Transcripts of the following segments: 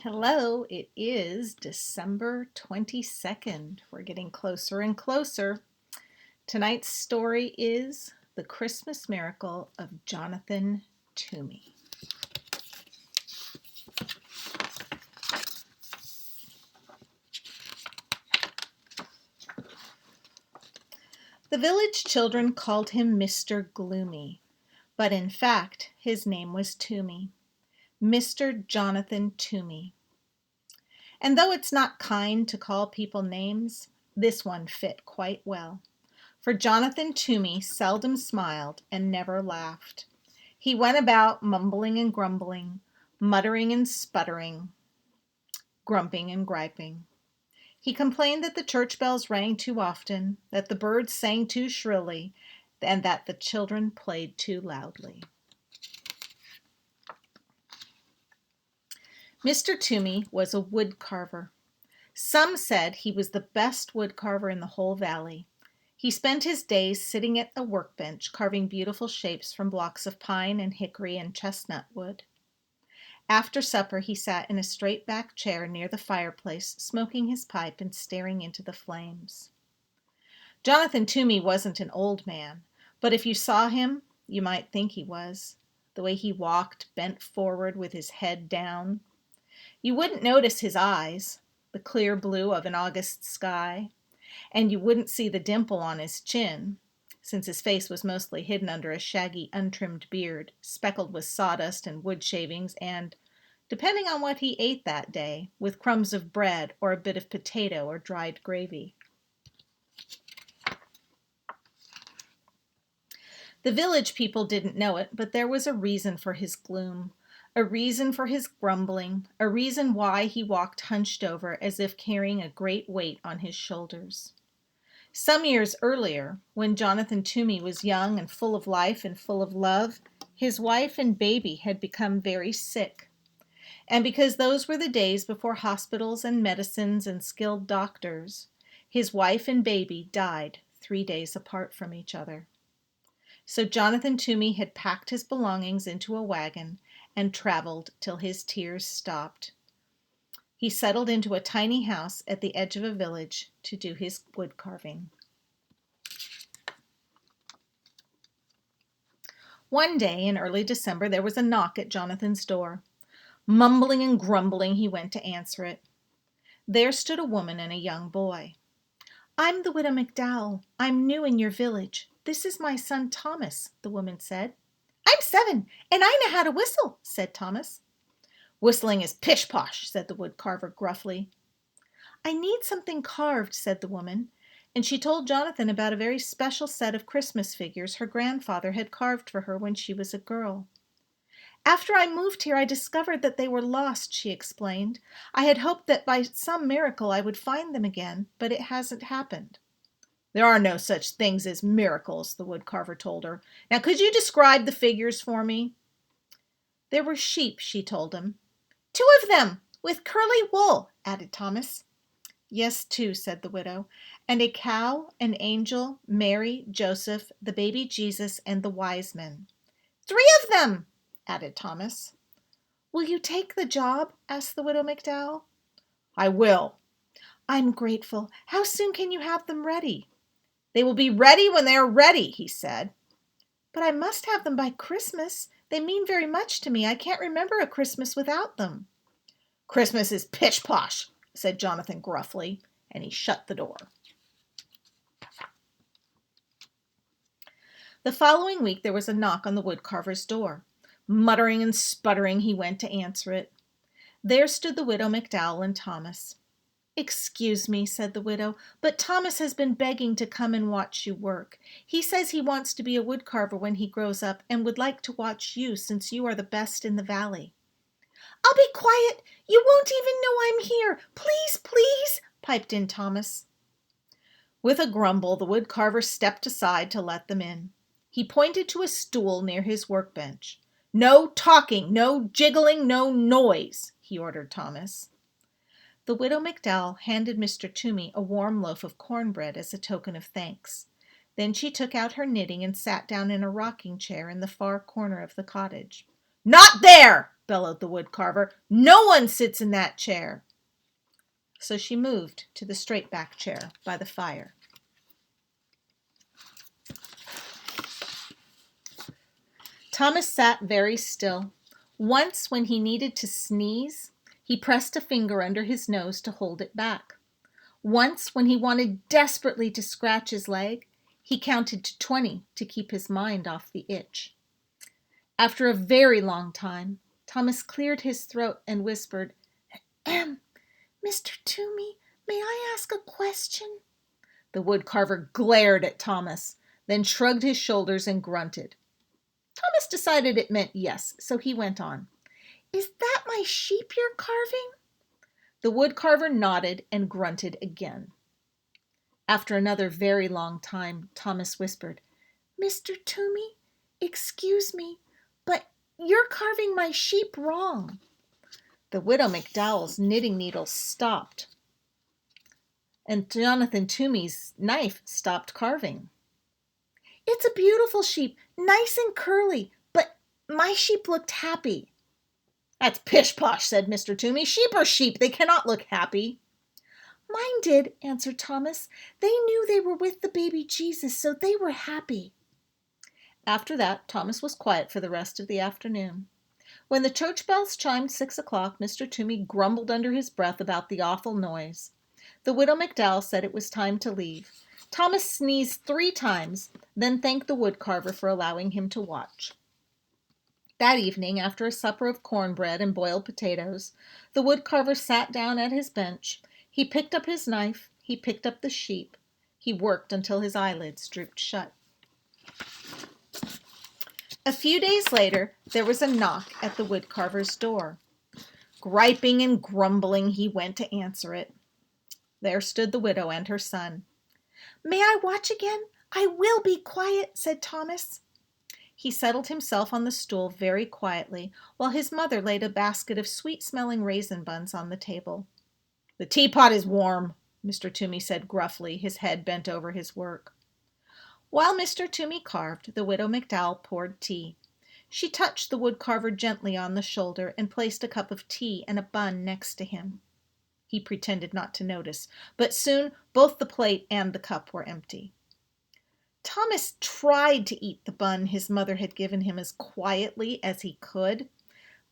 Hello, it is December 22nd. We're getting closer and closer. Tonight's story is The Christmas Miracle of Jonathan Toomey. The village children called him Mr. Gloomy, but in fact his name was Toomey. Mr. Jonathan Toomey. And though it's not kind to call people names, this one fit quite well. For Jonathan Toomey seldom smiled and never laughed. He went about mumbling and grumbling, muttering and sputtering, grumping and griping. He complained that the church bells rang too often, that the birds sang too shrilly, and that the children played too loudly. Mr. Toomey was a wood carver. Some said he was the best wood carver in the whole valley. He spent his days sitting at a workbench, carving beautiful shapes from blocks of pine and hickory and chestnut wood. After supper, he sat in a straight-back chair near the fireplace, smoking his pipe and staring into the flames. Jonathan Toomey wasn't an old man, but if you saw him, you might think he was. The way he walked, bent forward with his head down. You wouldn't notice his eyes, the clear blue of an August sky. And you wouldn't see the dimple on his chin, since his face was mostly hidden under a shaggy, untrimmed beard, speckled with sawdust and wood shavings, and, depending on what he ate that day, with crumbs of bread or a bit of potato or dried gravy. The village people didn't know it, but there was a reason for his gloom, a reason for his grumbling, a reason why he walked hunched over as if carrying a great weight on his shoulders. Some years earlier, when Jonathan Toomey was young and full of life and full of love, his wife and baby had become very sick. And because those were the days before hospitals and medicines and skilled doctors, his wife and baby died 3 days apart from each other. So Jonathan Toomey had packed his belongings into a wagon and traveled till his tears stopped. He settled into a tiny house at the edge of a village to do his wood carving. One day in early December, there was a knock at Jonathan's door. Mumbling and grumbling, he went to answer it. There stood a woman and a young boy. "I'm the widow McDowell. I'm new in your village. This is my son Thomas," the woman said. "I'm 7, and I know how to whistle," said Thomas. "Whistling is pish-posh," said the wood carver gruffly. "I need something carved," said the woman, and she told Jonathan about a very special set of Christmas figures her grandfather had carved for her when she was a girl. "After I moved here, I discovered that they were lost," she explained. "I had hoped that by some miracle I would find them again, but it hasn't happened." "There are no such things as miracles," the woodcarver told her. "Now could you describe the figures for me?" "There were sheep," she told him. "2 of them, with curly wool," added Thomas. "Yes, 2," said the widow, "and a cow, an angel, Mary, Joseph, the baby Jesus, and the wise men." "3 of them," added Thomas. "Will you take the job?" asked the widow McDowell. "I will." "I'm grateful. How soon can you have them ready?" "They will be ready when they are ready," he said. "But I must have them by Christmas. They mean very much to me. I can't remember a Christmas without them." "Christmas is pish-posh," said Jonathan gruffly, and he shut the door. The following week there was a knock on the woodcarver's door. Muttering and sputtering, he went to answer it. There stood the widow McDowell and Thomas. "Excuse me," said the widow, "but Thomas has been begging to come and watch you work. He says he wants to be a woodcarver when he grows up and would like to watch you since you are the best in the valley." "I'll be quiet. You won't even know I'm here. Please, please," piped in Thomas. With a grumble, the woodcarver stepped aside to let them in. He pointed to a stool near his workbench. "No talking, no jiggling, no noise," he ordered Thomas. The widow McDowell handed Mr. Toomey a warm loaf of cornbread as a token of thanks. Then she took out her knitting and sat down in a rocking chair in the far corner of the cottage. "Not there!" bellowed the woodcarver. "No one sits in that chair." So she moved to the straight-back chair by the fire. Thomas sat very still. Once, when he needed to sneeze, he pressed a finger under his nose to hold it back. Once, when he wanted desperately to scratch his leg, he counted to 20 to keep his mind off the itch. After a very long time, Thomas cleared his throat and whispered, "Ahem, Mr. Toomey, may I ask a question?" The woodcarver glared at Thomas, then shrugged his shoulders and grunted. Thomas decided it meant yes, so he went on. "Is that my sheep you're carving?" The woodcarver nodded and grunted again. After another very long time, Thomas whispered, "Mr. Toomey, excuse me, but you're carving my sheep wrong." The widow McDowell's knitting needle stopped, and Jonathan Toomey's knife stopped carving. "It's a beautiful sheep, nice and curly, but my sheep looked happy." "That's pish-posh," said Mr. Toomey. "Sheep are sheep. They cannot look happy." "Mine did," answered Thomas. "They knew they were with the baby Jesus, so they were happy." After that, Thomas was quiet for the rest of the afternoon. When the church bells chimed 6 o'clock, Mr. Toomey grumbled under his breath about the awful noise. The widow McDowell said it was time to leave. Thomas sneezed 3 times, then thanked the woodcarver for allowing him to watch. That evening, after a supper of cornbread and boiled potatoes, the woodcarver sat down at his bench. He picked up his knife. He picked up the sheep. He worked until his eyelids drooped shut. A few days later, there was a knock at the woodcarver's door. Griping and grumbling, he went to answer it. There stood the widow and her son. "May I watch again? I will be quiet," said Thomas. He settled himself on the stool very quietly, while his mother laid a basket of sweet-smelling raisin buns on the table. "The teapot is warm," Mr. Toomey said gruffly, his head bent over his work. While Mr. Toomey carved, the widow McDowell poured tea. She touched the woodcarver gently on the shoulder and placed a cup of tea and a bun next to him. He pretended not to notice, but soon both the plate and the cup were empty. Thomas tried to eat the bun his mother had given him as quietly as he could,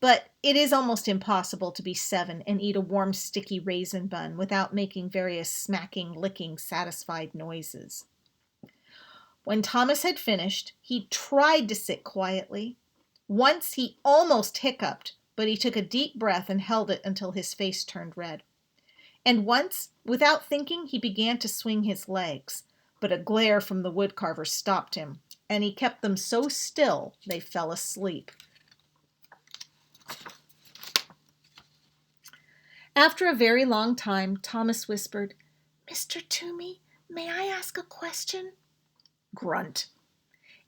but it is almost impossible to be 7 and eat a warm, sticky raisin bun without making various smacking, licking, satisfied noises. When Thomas had finished, he tried to sit quietly. Once he almost hiccuped, but he took a deep breath and held it until his face turned red. And once, without thinking, he began to swing his legs, but a glare from the woodcarver stopped him, and he kept them so still they fell asleep. After a very long time, Thomas whispered, "Mr. Toomey, may I ask a question?" Grunt.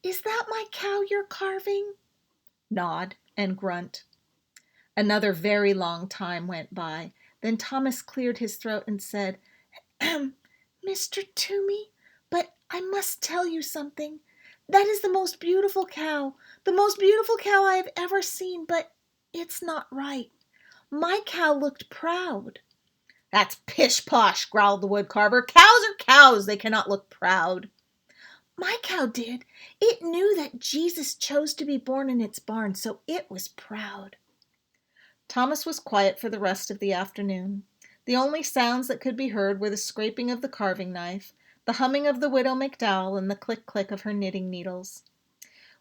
"Is that my cow you're carving?" Nod and grunt. Another very long time went by. Then Thomas cleared his throat and said, "Mr. Toomey, but I must tell you something. That is the most beautiful cow I have ever seen, but it's not right. My cow looked proud." "That's pish-posh," growled the woodcarver. "Cows are cows. They cannot look proud." "My cow did. It knew that Jesus chose to be born in its barn, so it was proud." Thomas was quiet for the rest of the afternoon. The only sounds that could be heard were the scraping of the carving knife, the humming of the widow McDowell, and the click-click of her knitting needles.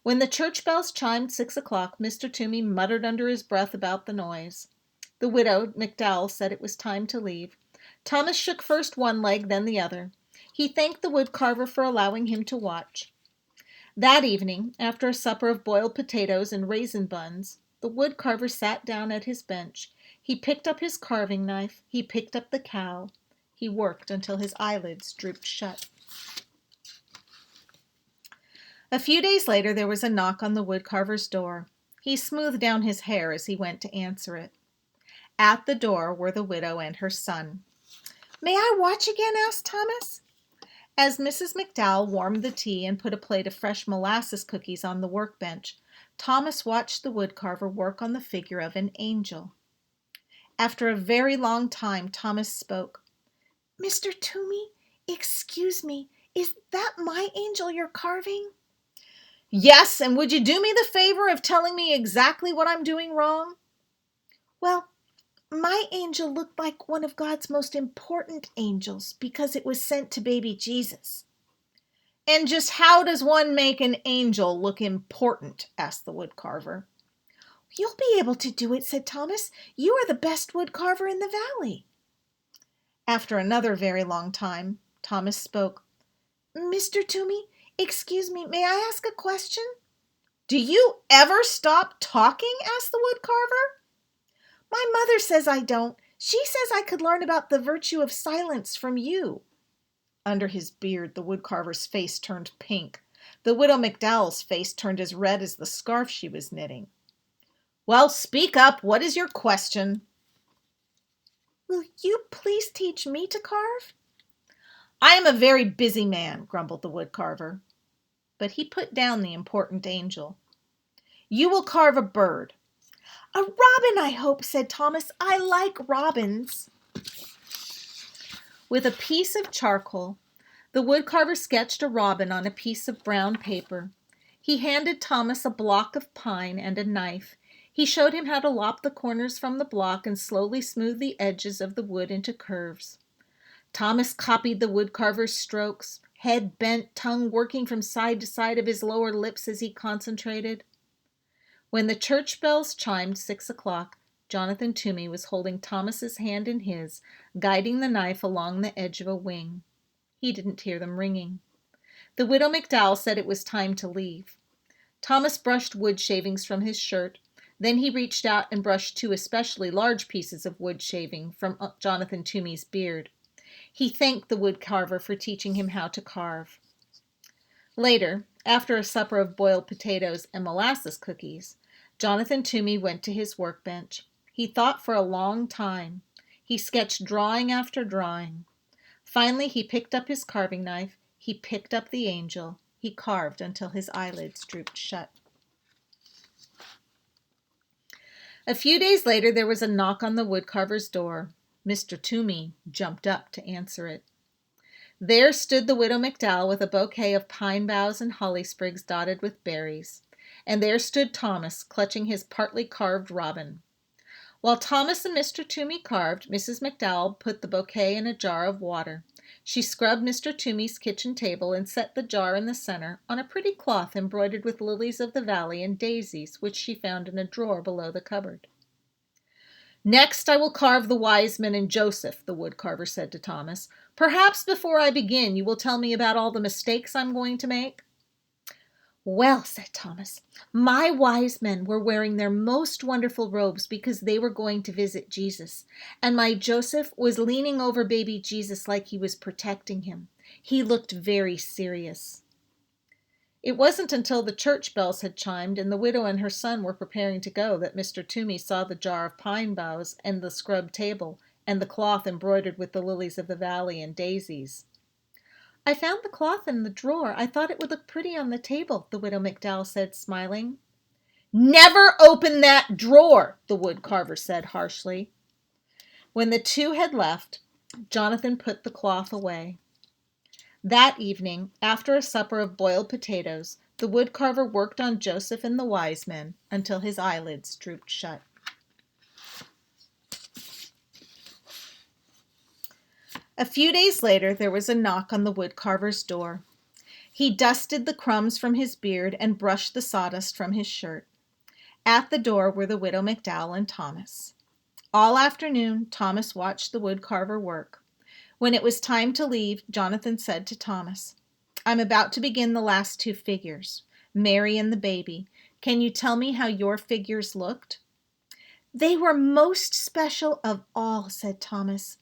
When the church bells chimed 6 o'clock, Mr. Toomey muttered under his breath about the noise. The widow McDowell said it was time to leave. Thomas shook first one leg, then the other. He thanked the woodcarver for allowing him to watch. That evening, after a supper of boiled potatoes and raisin buns, the woodcarver sat down at his bench. He picked up his carving knife. He picked up the cow. He worked until his eyelids drooped shut. A few days later, there was a knock on the woodcarver's door. He smoothed down his hair as he went to answer it. At the door were the widow and her son. "May I watch again?" asked Thomas. As Mrs. McDowell warmed the tea and put a plate of fresh molasses cookies on the workbench, Thomas watched the woodcarver work on the figure of an angel. After a very long time, Thomas spoke. "Mr. Toomey, excuse me, is that my angel you're carving?" "Yes, and would you do me the favor of telling me exactly what I'm doing wrong?" "Well, my angel looked like one of God's most important angels because it was sent to baby Jesus." "And just how does one make an angel look important?" asked the woodcarver. "You'll be able to do it," said Thomas. "You are the best woodcarver in the valley." After another very long time, Thomas spoke. "Mr. Toomey, excuse me, may I ask a question?" "Do you ever stop talking?" asked the woodcarver. "My mother says I don't. She says I could learn about the virtue of silence from you." Under his beard, the woodcarver's face turned pink. The widow McDowell's face turned as red as the scarf she was knitting. "Well, speak up. What is your question?" "Will you please teach me to carve?" "I am a very busy man," grumbled the woodcarver. But he put down the important angel. "You will carve a bird." "A robin, I hope," said Thomas. "I like robins." With a piece of charcoal, the woodcarver sketched a robin on a piece of brown paper. He handed Thomas a block of pine and a knife. He showed him how to lop the corners from the block and slowly smooth the edges of the wood into curves. Thomas copied the woodcarver's strokes, head bent, tongue working from side to side of his lower lips as he concentrated. When the church bells chimed 6 o'clock, Jonathan Toomey was holding Thomas's hand in his, guiding the knife along the edge of a wing. He didn't hear them ringing. The widow McDowell said it was time to leave. Thomas brushed wood shavings from his shirt. Then he reached out and brushed 2 especially large pieces of wood shaving from Jonathan Toomey's beard. He thanked the woodcarver for teaching him how to carve. Later, after a supper of boiled potatoes and molasses cookies, Jonathan Toomey went to his workbench. He thought for a long time. He sketched drawing after drawing. Finally, he picked up his carving knife. He picked up the angel. He carved until his eyelids drooped shut. A few days later, there was a knock on the woodcarver's door. Mr. Toomey jumped up to answer it. There stood the widow McDowell with a bouquet of pine boughs and holly sprigs dotted with berries. And there stood Thomas, clutching his partly carved robin. While Thomas and Mr. Toomey carved, Mrs. McDowell put the bouquet in a jar of water. She scrubbed Mr. Toomey's kitchen table and set the jar in the center on a pretty cloth embroidered with lilies of the valley and daisies, which she found in a drawer below the cupboard. "Next I will carve the wise men and Joseph," the woodcarver said to Thomas. "Perhaps before I begin you will tell me about all the mistakes I'm going to make?" "Well," said Thomas, "my wise men were wearing their most wonderful robes because they were going to visit Jesus. And my Joseph was leaning over baby Jesus like he was protecting him. He looked very serious." It wasn't until the church bells had chimed and the widow and her son were preparing to go that Mr. Toomey saw the jar of pine boughs and the scrubbed table and the cloth embroidered with the lilies of the valley and daisies. "I found the cloth in the drawer. I thought it would look pretty on the table," the widow McDowell said, smiling. "Never open that drawer," the woodcarver said harshly. When the two had left, Jonathan put the cloth away. That evening, after a supper of boiled potatoes, the woodcarver worked on Joseph and the wise men until his eyelids drooped shut. A few days later, there was a knock on the woodcarver's door. He dusted the crumbs from his beard and brushed the sawdust from his shirt. At the door were the widow McDowell and Thomas. All afternoon, Thomas watched the woodcarver work. When it was time to leave, Jonathan said to Thomas, "I'm about to begin the last 2 figures, Mary and the baby. Can you tell me how your figures looked?" "They were most special of all," said Thomas.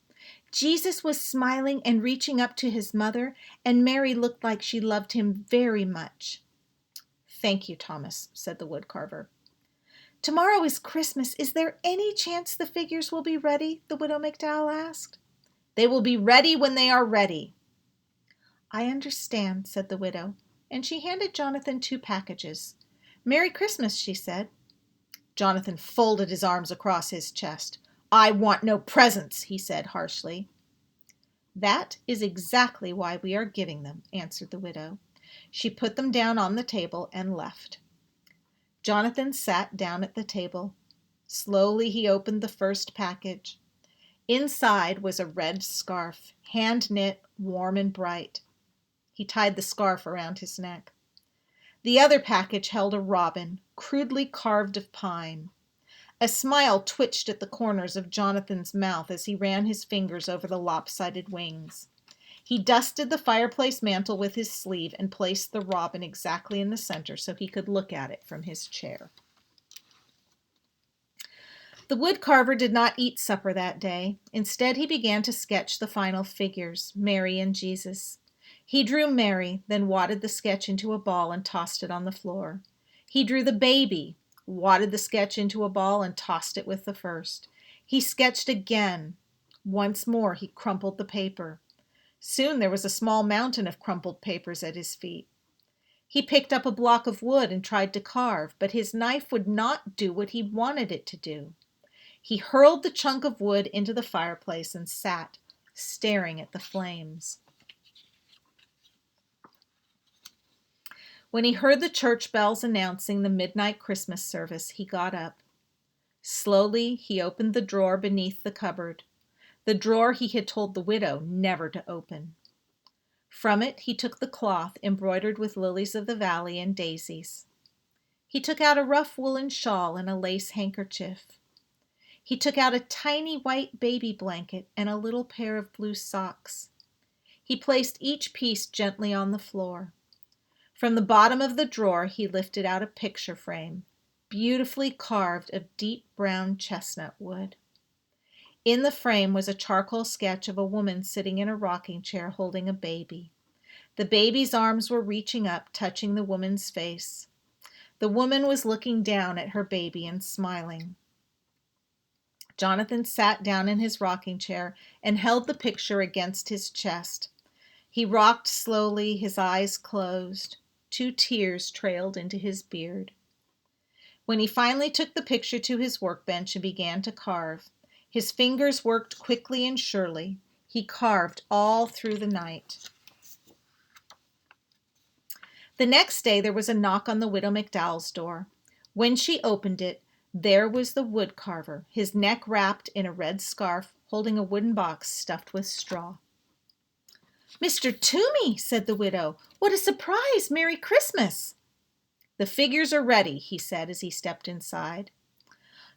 "Jesus was smiling and reaching up to his mother, and Mary looked like she loved him very much." "Thank you, Thomas," said the woodcarver. "Tomorrow is Christmas. Is there any chance the figures will be ready?" the widow McDowell asked. "They will be ready when they are ready." "I understand," said the widow, and she handed Jonathan 2 packages. "Merry Christmas," she said. Jonathan folded his arms across his chest. "I want no presents," he said harshly. "That is exactly why we are giving them," answered the widow. She put them down on the table and left. Jonathan sat down at the table. Slowly he opened the first package. Inside was a red scarf, hand-knit, warm and bright. He tied the scarf around his neck. The other package held a robin, crudely carved of pine. A smile twitched at the corners of Jonathan's mouth as he ran his fingers over the lopsided wings. He dusted the fireplace mantel with his sleeve and placed the robin exactly in the center so he could look at it from his chair. The woodcarver did not eat supper that day. Instead, he began to sketch the final figures, Mary and Jesus. He drew Mary, then wadded the sketch into a ball and tossed it on the floor. He drew the baby, wadded the sketch into a ball and tossed it with the first. He sketched again. Once more, he crumpled the paper. Soon there was a small mountain of crumpled papers at his feet. He picked up a block of wood and tried to carve, but his knife would not do what he wanted it to do. He hurled the chunk of wood into the fireplace and sat, staring at the flames. When he heard the church bells announcing the midnight Christmas service, he got up. Slowly, he opened the drawer beneath the cupboard, the drawer he had told the widow never to open. From it, he took the cloth embroidered with lilies of the valley and daisies. He took out a rough woolen shawl and a lace handkerchief. He took out a tiny white baby blanket and a little pair of blue socks. He placed each piece gently on the floor. From the bottom of the drawer, he lifted out a picture frame, beautifully carved of deep brown chestnut wood. In the frame was a charcoal sketch of a woman sitting in a rocking chair holding a baby. The baby's arms were reaching up, touching the woman's face. The woman was looking down at her baby and smiling. Jonathan sat down in his rocking chair and held the picture against his chest. He rocked slowly, his eyes closed. 2 tears trailed into his beard. When he finally took the picture to his workbench and began to carve, his fingers worked quickly and surely. He carved all through the night. The next day there was a knock on the widow McDowell's door. When she opened it, there was the woodcarver, his neck wrapped in a red scarf, holding a wooden box stuffed with straw. "Mr. Toomey," said the widow, "what a surprise! Merry Christmas!" "The figures are ready," he said as he stepped inside.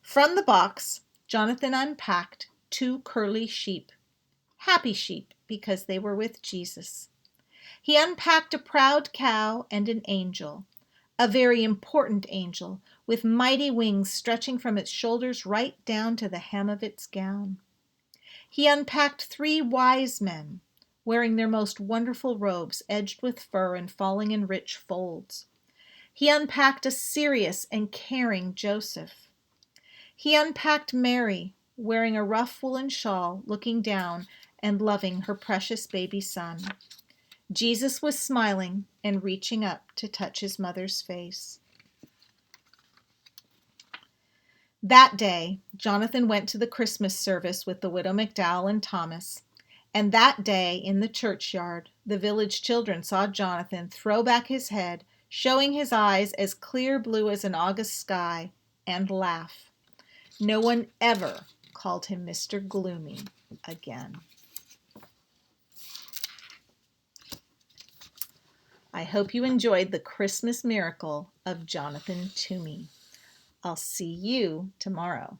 From the box, Jonathan unpacked 2 curly sheep, happy sheep because they were with Jesus. He unpacked a proud cow and an angel, a very important angel, with mighty wings stretching from its shoulders right down to the hem of its gown. He unpacked 3 wise men, wearing their most wonderful robes edged with fur and falling in rich folds. He unpacked a serious and caring Joseph. He unpacked Mary, wearing a rough woolen shawl, looking down and loving her precious baby son. Jesus was smiling and reaching up to touch his mother's face. That day, Jonathan went to the Christmas service with the widow McDowell and Thomas. And that day, in the churchyard, the village children saw Jonathan throw back his head, showing his eyes as clear blue as an August sky, and laugh. No one ever called him Mr. Gloomy again. I hope you enjoyed the Christmas miracle of Jonathan Toomey. I'll see you tomorrow.